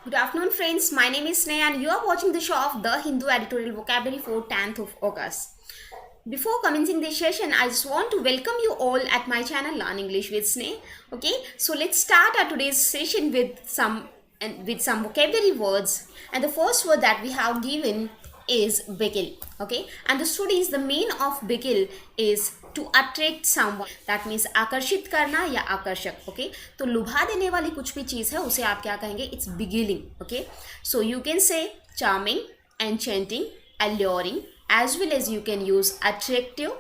Good afternoon, friends. My name is Sneha, and you are watching the show of The Hindu Editorial Vocabulary for 10th of August. Before commencing this session, I just want to welcome you all at my channel Learn English with Sneha. Okay, so let's start our today's session with some vocabulary words. And the first word that we have given is begil. Okay, and the students, the meaning of begil is to attract someone, that means आकर्षित करना या आकर्षक. Okay, तो लुभा देने वाली कुछ भी चीज़ है उसे आप क्या कहेंगे? It's beguiling. Okay, so you can say charming, enchanting, alluring, as well as you can use attractive,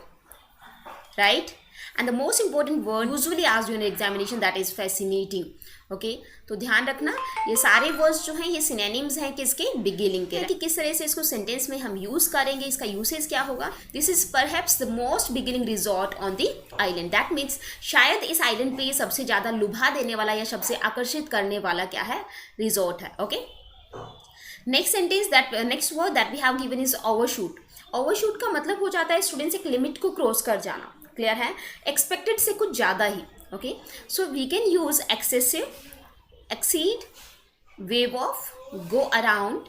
right? And the most important word usually asked in examination, that is fascinating. Okay, तो ध्यान रखना ये सारे words जो हैं ये synonyms हैं किसके? बिगिलिंग के. कि किस तरह से इसको सेंटेंस में हम यूज करेंगे, इसका यूसेज क्या होगा? This is perhaps the most beguiling resort on the island. That means शायद इस आइलैंड पे सबसे ज़्यादा लुभा देने वाला या सबसे आकर्षित करने वाला क्या है? रिजॉर्ट है. Okay, next sentence that next word that we have given is overshoot. Overshoot का मतलब हो जाता है स्टूडेंट्स एक लिमिट को क्रॉस कर जाना. क्लियर है? एक्सपेक्टेड से कुछ ज़्यादा ही. Okay, so we can use excessive, exceed, wave off, go around,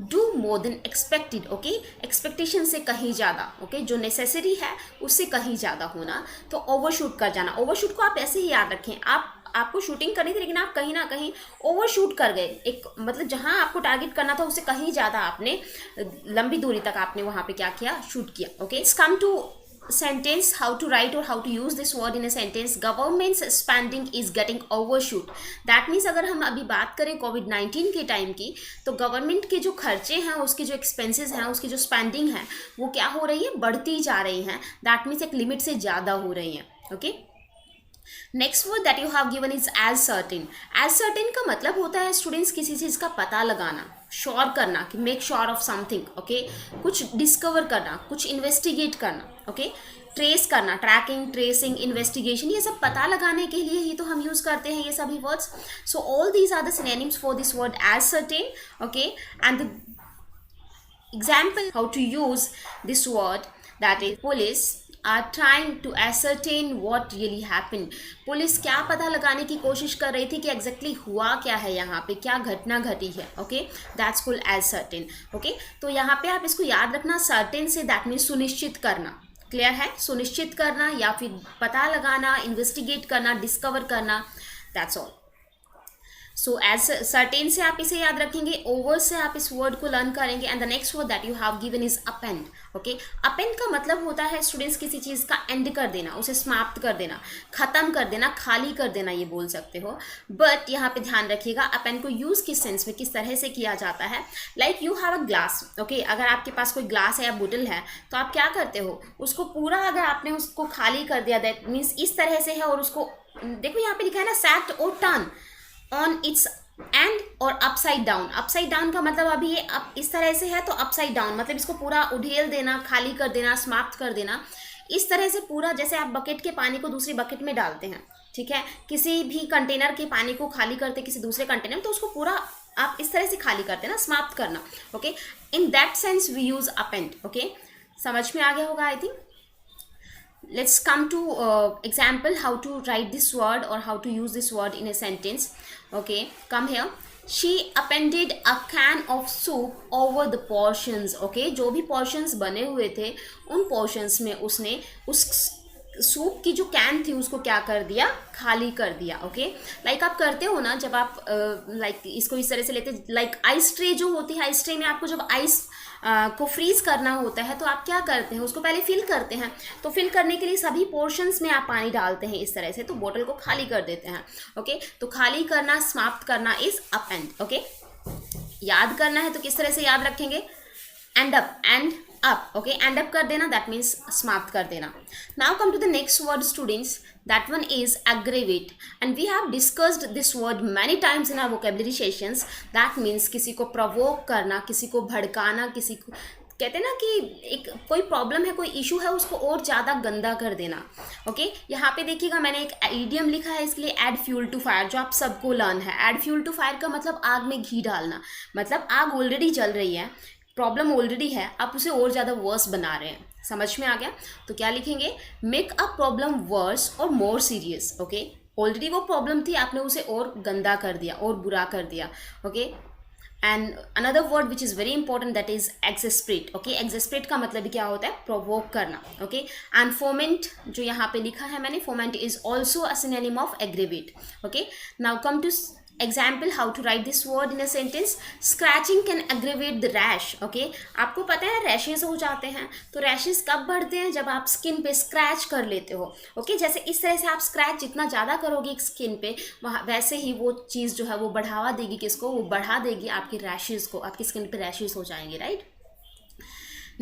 do more than expected. Okay, expectation से कहीं ज़्यादा. ओके, जो नेसेसरी है उससे कहीं ज़्यादा होना, तो ओवरशूट कर जाना. ओवरशूट को आप ऐसे ही याद रखें, आपको शूटिंग करनी थी लेकिन आप कहीं ना कहीं ओवरशूट कर गए. एक मतलब जहां आपको टारगेट करना था उससे कहीं ज़्यादा आपने लंबी दूरी तक आपने वहां पे क्या किया? शूट किया. Okay, it's come to sentence, how to write or how to use this word in a sentence. Government's spending is getting overshoot. That means अगर हम अभी बात करें कोविड-19 के टाइम की, तो गवर्नमेंट के जो खर्चे हैं, उसके जो एक्सपेंसेस हैं, उसकी जो स्पेंडिंग है वो क्या हो रही है? बढ़ती जा रही हैं. दैट मीन्स एक लिमिट से ज़्यादा हो रही हैं. Okay, next word that you have given is ascertain. Ascertain का मतलब होता है स्टूडेंट्स किसी चीज़ का पता लगाना, श्योर करना, कि make sure of something. Okay, कुछ डिस्कवर करना, कुछ इन्वेस्टिगेट करना. ओके, ट्रेस करना, ट्रैकिंग, ट्रेसिंग, इन्वेस्टिगेशन, ये सब पता लगाने के लिए ही तो हम यूज़ करते हैं ये सभी words. So all these are the synonyms for this word ascertain. Okay, and the example how to use this word, that is police are trying to ascertain what really happened. Police क्या पता लगाने की कोशिश कर रही थी कि exactly हुआ क्या है, यहाँ पे क्या घटना घटी है. Okay, that's called ascertain. Okay, तो यहाँ पे आप इसको याद रखना, सर्टेन से दैट मीन्स सुनिश्चित करना. क्लियर है? सुनिश्चित करना या फिर पता लगाना, इन्वेस्टिगेट करना, डिस्कवर करना, that's all. So ascertain से आप इसे याद रखेंगे, ओवर से आप इस वर्ड को लर्न करेंगे. And the next word that you have given is append. Okay, append का मतलब होता है स्टूडेंट्स किसी चीज़ का एंड कर देना, उसे समाप्त कर देना, खत्म कर देना, खाली कर देना, ये बोल सकते हो. बट यहाँ पे ध्यान रखिएगा अपेंड को यूज़ किस सेंस में, किस तरह से किया जाता है. Like you have a glass. Okay, अगर आपके पास कोई ग्लास है या बोतल है तो आप क्या करते हो? उसको पूरा अगर आपने उसको खाली कर दिया, दैट मीन्स इस तरह से है, और उसको देखो यहाँ पे लिखा है ना, सैट और टर्न ऑन इट्स एंड और अपसाइड डाउन. अपसाइड डाउन का मतलब अभी ये अब इस तरह से है तो अपसाइड डाउन मतलब इसको पूरा उधेल देना, खाली कर देना, समाप्त कर देना. इस तरह से पूरा, जैसे आप बकेट के पानी को दूसरी बकेट में डालते हैं, ठीक है, किसी भी कंटेनर के पानी को खाली करते किसी दूसरे कंटेनर में, तो उसको पूरा आप इस तरह से खाली करते हैं ना, समाप्त करना. Okay, in that sense we use append. Okay, समझ में आ गया होगा I think. Let's come to example how to write this word or how to use this word in a sentence. Okay, come here. She appended a can of soup over the portions. Okay, जो भी portions बने हुए थे उन portions में उसने उस soup की जो कैन थी उसको क्या कर दिया? खाली कर दिया. ओके, लाइक आप करते हो ना, जब आप लाइक इसको इस तरह से लेते, लाइक आइस ट्रे जो होती है, आइस ट्रे में आपको जब आइस को फ्रीज करना होता है तो आप क्या करते हैं? उसको पहले फिल करते हैं. तो फिल करने के लिए सभी पोर्शंस में आप पानी डालते हैं इस तरह से, तो बोतल को खाली कर देते हैं. ओके, तो खाली करना, समाप्त करना इज अपेंड. ओके, याद करना है तो किस तरह से याद रखेंगे? End up, end up. Okay, end up कर देना, दैट मीन्स समाप्त कर देना. Now come to the next word students, that one is aggravate, and we have discussed this word many times in our vocabulary sessions. That means किसी को provoke करना, किसी को भड़काना, किसी को कहते हैं ना कि एक कोई प्रॉब्लम है, कोई इशू है, उसको और ज़्यादा गंदा कर देना. ओके, यहाँ पे देखिएगा मैंने एक इडियम लिखा है इसके लिए, एड फ्यूल टू फायर, जो आप सबको लर्न है. एड फ्यूल टू फायर का मतलब आग में घी डालना, मतलब आग ऑलरेडी जल रही है, प्रॉब्लम ऑलरेडी है, आप उसे और ज़्यादा वर्स बना रहे हैं. समझ में आ गया? तो क्या लिखेंगे? मेक अ प्रॉब्लम वर्स और मोर सीरियस. ओके, ऑलरेडी वो प्रॉब्लम थी, आपने उसे और गंदा कर दिया और बुरा कर दिया. Okay, and another word which is very important that is exasperate. Okay, exasperate का मतलब क्या होता है? प्रोवोक करना. ओके, एंड फोमेंट जो यहाँ पे लिखा है मैंने, foment is also a synonym of aggravate. Okay, now come to example how to write this word in a sentence. Scratching can aggravate the rash. Okay, आपको पता है रैशेज हो जाते हैं, तो रैशेज कब बढ़ते हैं? जब आप स्किन पे स्क्रैच कर लेते हो. ओके, जैसे इस तरह से आप स्क्रैच जितना ज़्यादा करोगे स्किन पे, वहाँ वैसे ही वो चीज़ जो है वो बढ़ावा देगी किसको? वो बढ़ा देगी आपकी रैशेज को, आपकी स्किन पे रैशेज हो जाएंगे. राइट,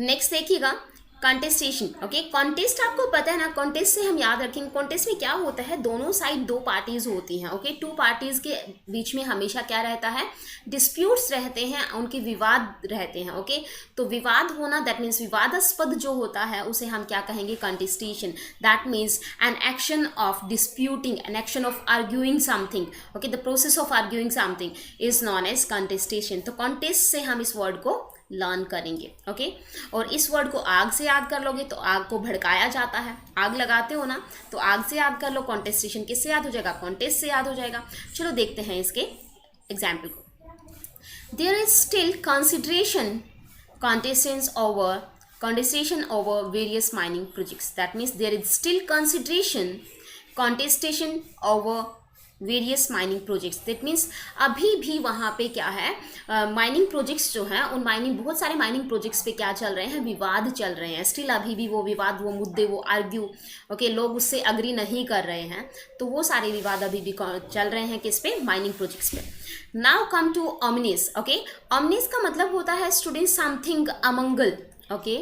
नेक्स्ट देखिएगा कॉन्टेस्टेशन. ओके, कॉन्टेस्ट आपको पता है ना, कॉन्टेस्ट से हम याद रखेंगे. कॉन्टेस्ट में क्या होता है? दोनों साइड दो पार्टीज होती हैं. ओके, टू पार्टीज के बीच में हमेशा क्या रहता है? डिस्प्यूट्स रहते हैं, उनके विवाद रहते हैं. ओके, तो विवाद होना दैट मीन्स विवादास्पद जो होता है उसे हम क्या कहेंगे? Contestation. That means an action of disputing, an action of arguing something. Okay, the process of arguing something is known as contestation. तो कॉन्टेस्ट से हम इस वर्ड को लर्न करेंगे. ओके, और इस वर्ड को आग से याद कर लोगे तो आग को भड़काया जाता है. आग लगाते हो ना, तो आग से याद कर लो. कॉन्टेस्टेशन किससे याद हो जाएगा? कॉन्टेस्ट से याद हो जाएगा. चलो देखते हैं इसके एग्जाम्पल को. There is still consideration contestation over various mining projects. That means there is still contestation over various mining projects. That means अभी भी वहाँ पे क्या है? माइनिंग प्रोजेक्ट्स जो हैं, उन बहुत सारे माइनिंग प्रोजेक्ट्स पे क्या चल रहे हैं? विवाद चल रहे हैं. स्टिल अभी भी वो विवाद, वो मुद्दे, वो आर्ग्यू, ओके, लोग उससे अग्री नहीं कर रहे हैं. तो वो सारे विवाद अभी भी चल रहे हैं किस पे? माइनिंग प्रोजेक्ट्स पे. Now come to ominous. Okay, ominous का मतलब होता है स्टूडेंट समथिंग अमंगल. ओके,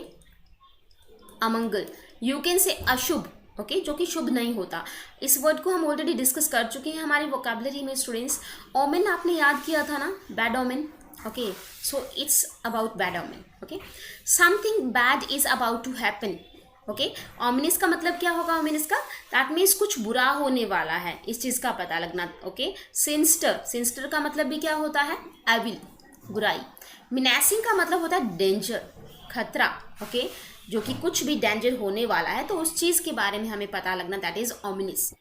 अमंगल, यू कैन से अशुभ. ओके, जो कि शुभ नहीं होता. इस वर्ड को हम ऑलरेडी डिस्कस कर चुके हैं हमारी वोकैबुलरी में स्टूडेंट्स. ओमेन आपने याद किया था ना, bad omen. Okay, so it's about bad omen. Okay, something bad is about to happen. Okay, ominous का मतलब क्या होगा? ओमिनियस का दैट मीन्स कुछ बुरा होने वाला है, इस चीज़ का पता लगना. ओके, सिंस्टर, सिंस्टर का मतलब भी क्या होता है? एविल, बुराई. मिनासिंग का मतलब होता है डेंजर, खतरा. ओके, जो कि कुछ भी डेंजर होने वाला है, तो उस चीज़ के बारे में हमें पता लगना, that is ominous.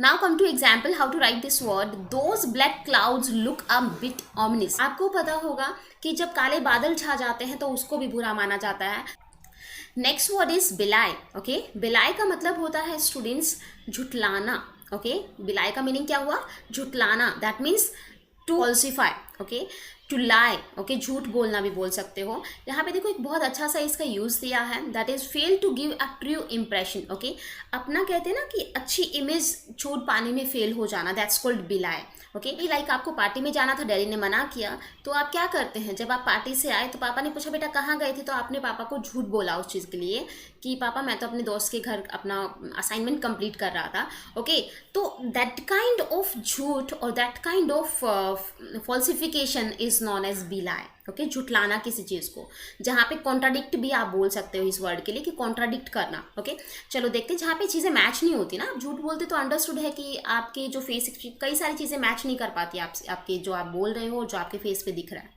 Now come to example how to write this word. Those black clouds look a bit ominous. आपको पता होगा कि जब काले बादल छा जाते हैं तो उसको भी बुरा माना जाता है. नेक्स्ट वर्ड इज बिलाई. ओके, बिलाई का मतलब होता है स्टूडेंट्स झुटलाना. ओके, बिलाई का मीनिंग क्या हुआ? झुटलाना. That means to falsify. Okay, to lie. Okay, झूठ बोलना भी बोल सकते हो. यहाँ पे देखो एक बहुत अच्छा सा इसका यूज़ दिया है, that is fail to give a true impression. Okay, अपना कहते हैं ना कि अच्छी इमेज छोड़ पाने में फेल हो जाना, दैट्स कॉल्ड बिलाई. ओके, लाइक आपको पार्टी में जाना था, डैडी ने मना किया, तो आप क्या करते हैं? जब आप पार्टी से आए तो पापा ने पूछा बेटा कहाँ गए थे, तो आपने पापा को झूठ बोला उस चीज़ के लिए कि पापा मैं तो अपने दोस्त के घर अपना असाइनमेंट कंप्लीट कर रहा था. ओके, तो दैट काइंड ऑफ झूठ और that kind of falsification is known as belie. Okay, झुटलाना किसी चीज़ को, जहाँ पे कॉन्ट्राडिक्ट भी आप बोल सकते हो इस वर्ड के लिए कि कॉन्ट्राडिक्ट करना. ओके, चलो देखते हैं. जहाँ पे चीज़ें मैच नहीं होती ना, आप झूठ बोलते तो अंडरस्टूड है कि आपके जो फेस, कई सारी चीज़ें मैच नहीं कर पाती आपके जो आप बोल रहे हो, जो आपके फेस पे दिख रहा है.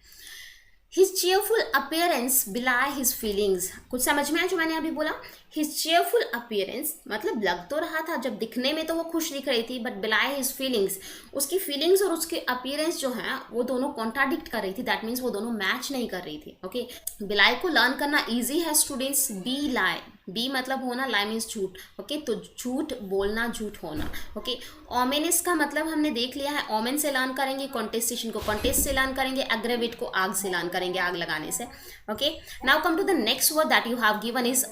His cheerful appearance belie his feelings. कुछ समझ में आया जो मैंने अभी बोला? His cheerful appearance मतलब लग तो रहा था, जब दिखने में तो वो खुश दिख रही थी, but belie his feelings, उसकी फीलिंग्स और उसके अपीयरेंस जो है वो दोनों कॉन्ट्राडिक्ट कर रही थी. दैट मीन्स वो दोनों मैच नहीं कर रही थी. ओके, बिलाई को लर्न करना ईजी है स्टूडेंट्स. बी लाई, बी मतलब होना, लाई मीन्स झूठ. ओके, तो झूठ बोलना, झूठ होना. ओके, ओमेनिस का मतलब हमने देख लिया है. ओमेन से लर्न करेंगे, कॉन्टेस्टेशन को कॉन्टेस्ट से लर्न करेंगे, एग्रेवेट को आग से लर्न करेंगे, आग लगाने से. Okay, now come to the next word that you have given is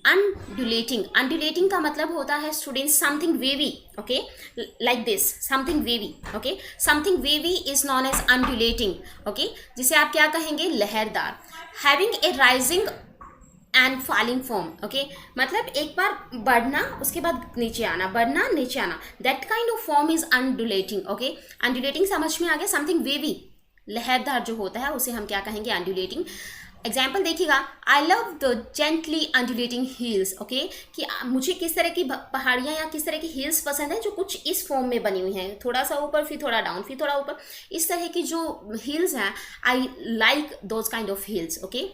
undulating. undulating का मतलब होता है students something wavy. Okay, like this, something wavy. Okay, something wavy is known as undulating. Okay, जिसे आप क्या कहेंगे? लहरदार. Having a rising and falling form. Okay, मतलब एक बार बढ़ना, उसके बाद नीचे आना, बढ़ना नीचे आना, that kind of form is undulating. Okay, undulating समझ में आ गया? समथिंग वेवी, लहरदार जो होता है उसे हम क्या कहेंगे? undulating. एग्जाम्पल देखिएगा. I love the gently undulating hills. Okay, कि मुझे किस तरह की पहाड़ियाँ या किस तरह की हिल्स पसंद है जो कुछ इस फॉर्म में बनी हुई हैं, थोड़ा सा ऊपर फिर थोड़ा डाउन फिर थोड़ा ऊपर, इस तरह की जो हिल्स हैं, I like those kind of hills. Okay,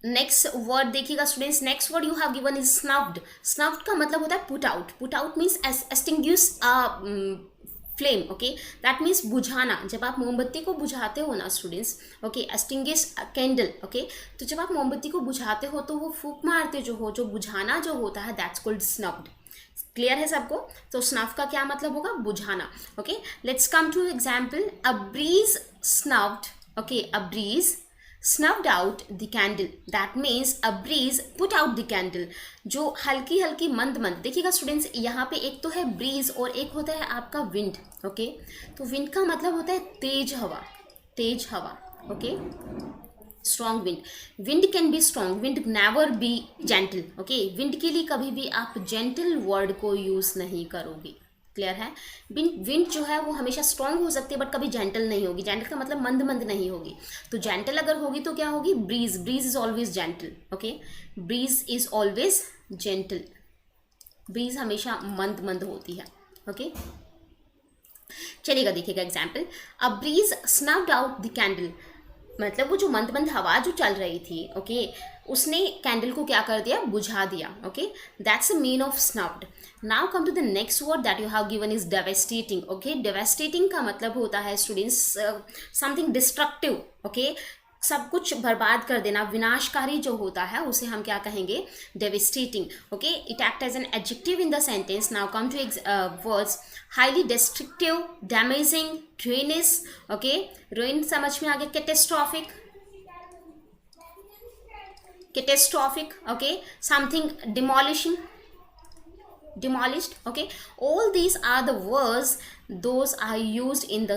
next word देखिएगा students. Next word you have given is snuffed. Snuffed का मतलब होता है put out. Put out means extinguish flame, okay, that means बुझाना। जब आप मोमबत्ती को बुझाते हो ना students, okay, extinguish candle, okay, तो जब आप मोमबत्ती को बुझाते हो तो वो फूंक मारते जो बुझाना जो होता है, दैट्स कॉल्ड स्नफ्ड। क्लियर है सबको? तो स्नफ का क्या मतलब होगा? बुझाना। Okay, let's come to example. A breeze snuffed, okay, a breeze snuffed out the candle, that means a breeze put out the candle। जो हल्की हल्की मंद मंद, देखिएगा स्टूडेंट्स, यहाँ पे एक तो है ब्रीज और एक होता है आपका विंड, ओके, तो विंड का मतलब होता है तेज हवा, तेज हवा, okay, strong wind. Wind can be strong, wind never be gentle, okay, wind के लिए कभी भी आप जेंटल वर्ड को यूज नहीं करोगे। क्लियर है? विंड जो है वो हमेशा स्ट्रॉन्ग हो सकती है बट कभी जेंटल नहीं होगी। जेंटल का मतलब मंद मंद नहीं होगी। तो जेंटल अगर होगी तो क्या होगी? Breeze. Breeze is always gentle, okay, breeze is always gentle. Breeze हमेशा मंद मंद होती है, ओके। चलिएगा देखिएगा example. A breeze snuffed out the candle, मतलब वो जो मंद मंद हवा जो चल रही थी, ओके, उसने कैंडल को क्या कर दिया? बुझा दिया, okay, that's a mean of snuffed. Now come to the next word that you have given is devastating, okay. Devastating का मतलब होता है स्टूडेंट्स समथिंग डिस्ट्रक्टिव, ओके, सब कुछ बर्बाद कर देना, विनाशकारी जो होता है उसे हम क्या कहेंगे? Devastating, okay. It act as an adjective in the sentence. Now come to words. Highly destructive, damaging, ruinous, okay, ruin समझ में आ गया। Catastrophic, catastrophic, okay, something demolishing, demolished, okay, all these are the words, those are used in the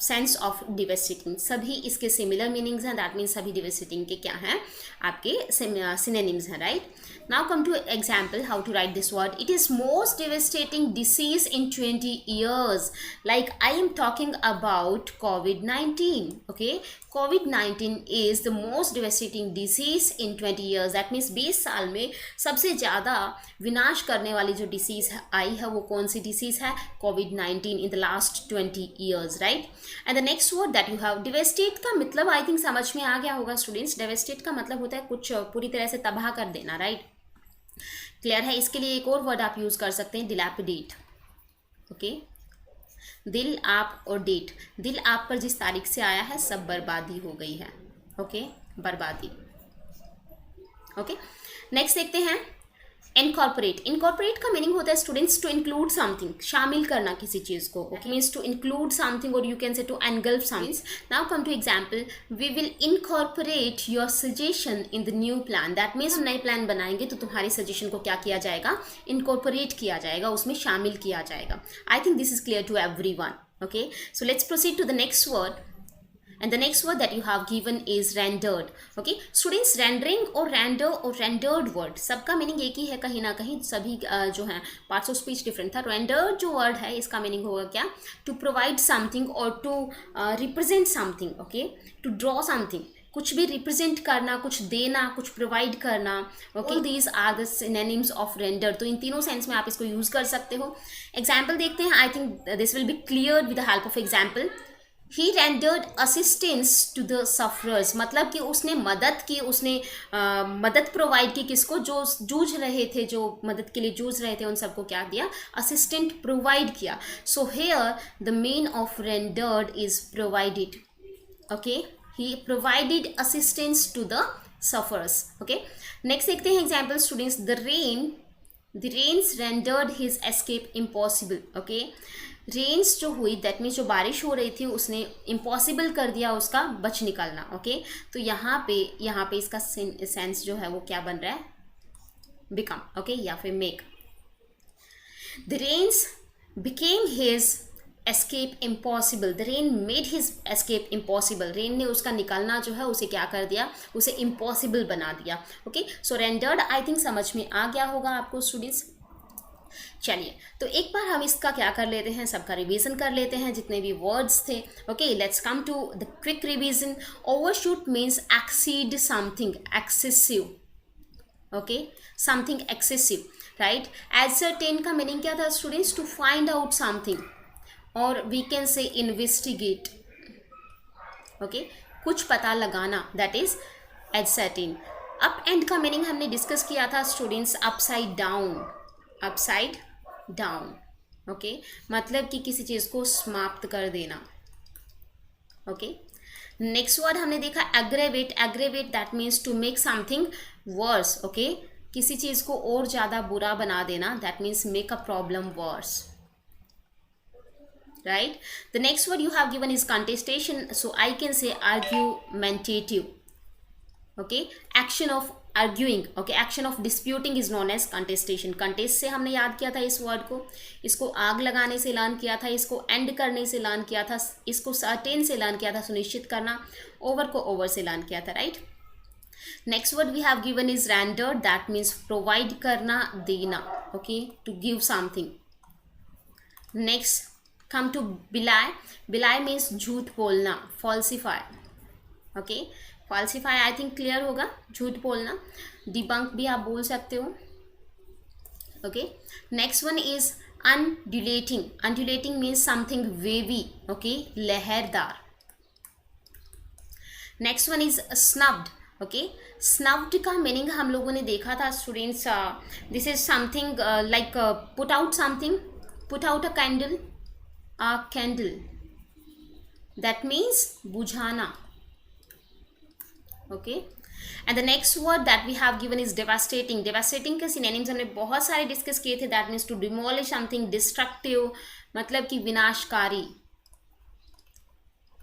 sense of devastating। सभी इसके similar meanings हैं, that means सभी devastating के क्या हैं? आपके synonyms हैं, right? Now come to example how to write this word. It is most devastating disease in 20 years, like I am talking about COVID-19, okay, COVID-19 is the most devastating disease in 20 years, that means 20 साल में सबसे ज़्यादा विनाश करने वाली जो disease आई है वो कौन सी डिसीज़ है? COVID-19 in the last 20 years, right? And the next word that you have, devastate का मतलब आई थिंक समझ में आ गया होगा स्टूडेंट्स। devastate का मतलब होता है कुछ पूरी तरह से तबाह कर देना, राइट? क्लियर है? इसके लिए एक और वर्ड आप यूज़ कर सकते हैं, dilapidate, ओके। दिल आप और डेट, दिल आप पर जिस तारीख से आया है सब बर्बादी हो गई है, ओके, बर्बादी, ओके। नेक्स्ट देखते हैं इनकॉर्पोरेट। इनकॉर्पोरेट का मीनिंग होता है स्टूडेंट्स टू इंक्लूड समथिंग, शामिल करना किसी चीज़ को, okay, means to include something और you can say to engulf something. Now come to example. We will incorporate your suggestion in the new plan, that means हम नए प्लान बनाएंगे तो तुम्हारी सजेशन को क्या किया जाएगा? इनकॉर्पोरेट किया जाएगा, उसमें शामिल किया जाएगा। I think this is clear to everyone, okay. So let's proceed to the next word. And the next word that you have given is rendered, okay students। rendering और render और rendered word सबका meaning एक ही है कहीं ना कहीं, सभी जो है पार्ट्स ऑफ स्पीच डिफरेंट था। rendered जो वर्ड है इसका मीनिंग होगा क्या? टू प्रोवाइड समथिंग और to represent something, okay, to draw something, कुछ भी रिप्रेजेंट करना, कुछ देना, कुछ प्रोवाइड करना, okay. These are the synonyms of render. तो इन तीनों सेंस में आप इसको यूज कर सकते हो। एग्जाम्पल देखते हैं। आई think this will be clear with the help of example. He rendered assistance to the sufferers, मतलब कि उसने मदद की, उसने मदद प्रोवाइड की किसको? जो जूझ रहे थे, जो मदद के लिए जूझ रहे थे, उन सबको क्या दिया? असिस्टेंट प्रोवाइड किया। So here the mean of rendered is provided, okay, he provided assistance to the sufferers, okay। Next देखते हैं example students. the rains rendered his escape impossible, okay। Rains जो हुई, दैट मीन्स जो बारिश हो रही थी उसने इम्पॉसिबल कर दिया उसका बच निकलना, ओके। तो यहाँ पे इसका सेंस जो है वो क्या बन रहा है? बिकम, ओके, या फिर मेक। The rains became his escape impossible, the rain made his escape impossible, rain ने उसका निकलना जो है उसे क्या कर दिया? उसे इम्पॉसिबल बना दिया, okay. So rendered I think समझ में आ गया होगा आपको स्टूडेंट्स। चलिए तो एक बार हम इसका क्या कर लेते हैं, सबका रिवीजन कर लेते हैं जितने भी वर्ड्स थे, okay. Let's come to the quick revision. Overshoot means exceed something, excessive, okay, something excessive, right. Ascertain का मीनिंग क्या था students? To find out something, और we can say investigate, okay, कुछ पता लगाना, that is ascertain. Up end का meaning हमने discuss किया था students, upside down, upside down, okay, मतलब कि किसी चीज़ को समाप्त कर देना। ओके, नेक्स्ट वर्ड हमने देखा aggravate. Aggravate that means to make something worse. Okay, किसी चीज़ को और ज़्यादा बुरा बना देना, that means make a problem worse, right? The next word you have given is contestation, so I can say argumentative. Okay, action of arguing, okay, action of disputing is known as contestation. contest से हमने याद किया था इस word को, इसको आग लगाने से लर्न किया था, इसको एंड करने से लर्न किया था, इसको सर्टेन से लर्न किया था, सुनिश्चित करना, ओवर को ओवर से लर्न किया था, right? Next word we have given is render, that means provide करना, देना, okay, to give something. Next come to belie. belie means झूठ बोलना, falsify. Okay, falsify I think clear होगा, झूठ बोलना। debunk भी आप बोल सकते हो। Okay, next one is undulating. undulating means something wavy, okay, लहरदार। Next one is snubbed. Okay, snubbed का मीनिंग हम लोगों ने देखा था students, this is something like put out something, put out a candle, a candle, that means बुझाना। okay, and the next word that we have given is devastating. devastating के synonyms हमने बहुत सारे डिस्कस किए थे, that means to demolish something, destructive, मतलब कि विनाशकारी।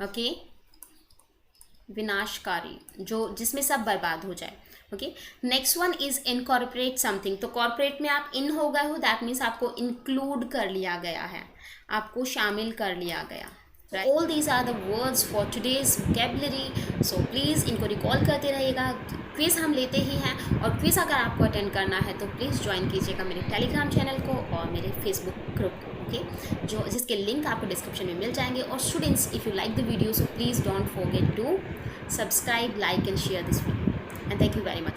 okay, विनाशकारी, जो जिसमें सब बर्बाद हो जाए। Okay, next one is incorporate something. तो कॉर्पोरेट में आप इन हो गए हो, दैट मीन्स आपको इंक्लूड कर लिया गया है, आपको शामिल कर लिया गया। All these are the words for today's vocabulary, so please इनको रिकॉल करते रहिएगा। क्विज़ हम लेते ही हैं, और क्विज़ अगर आपको अटेंड करना है तो प्लीज़ ज्वाइन कीजिएगा मेरे टेलीग्राम चैनल को और मेरे फेसबुक ग्रुप को, ओके, जो जिसके लिंक आपको डिस्क्रिप्शन में मिल जाएंगे। और students, if you like the video, so please don't forget to subscribe, like and share this video, and thank you very much.